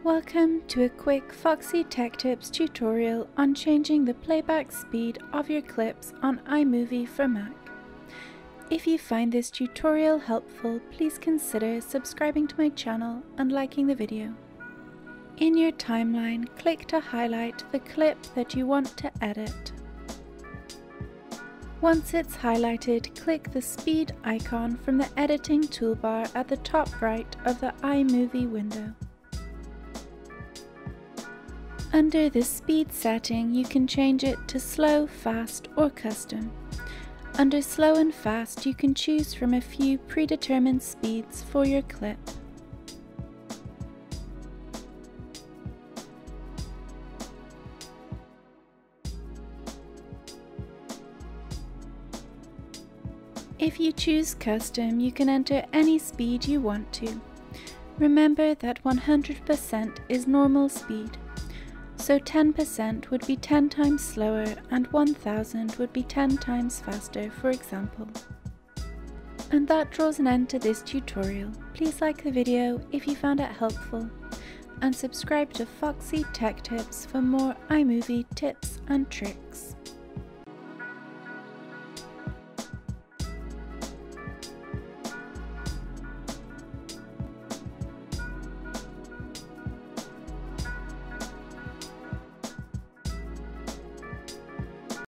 Welcome to a quick Foxy Tech Tips tutorial on changing the playback speed of your clips on iMovie for Mac. If you find this tutorial helpful, please consider subscribing to my channel and liking the video. In your timeline, click to highlight the clip that you want to edit. Once it's highlighted, click the speed icon from the editing toolbar at the top right of the iMovie window. Under the speed setting, you can change it to slow, fast, or custom. Under slow and fast, you can choose from a few predetermined speeds for your clip. If you choose custom, you can enter any speed you want to. Remember that 100% is normal speed. So 10% would be 10 times slower and 1000 would be 10 times faster, for example. And that draws an end to this tutorial. Please like the video if you found it helpful, and subscribe to Foxy Tech Tips for more iMovie tips and tricks.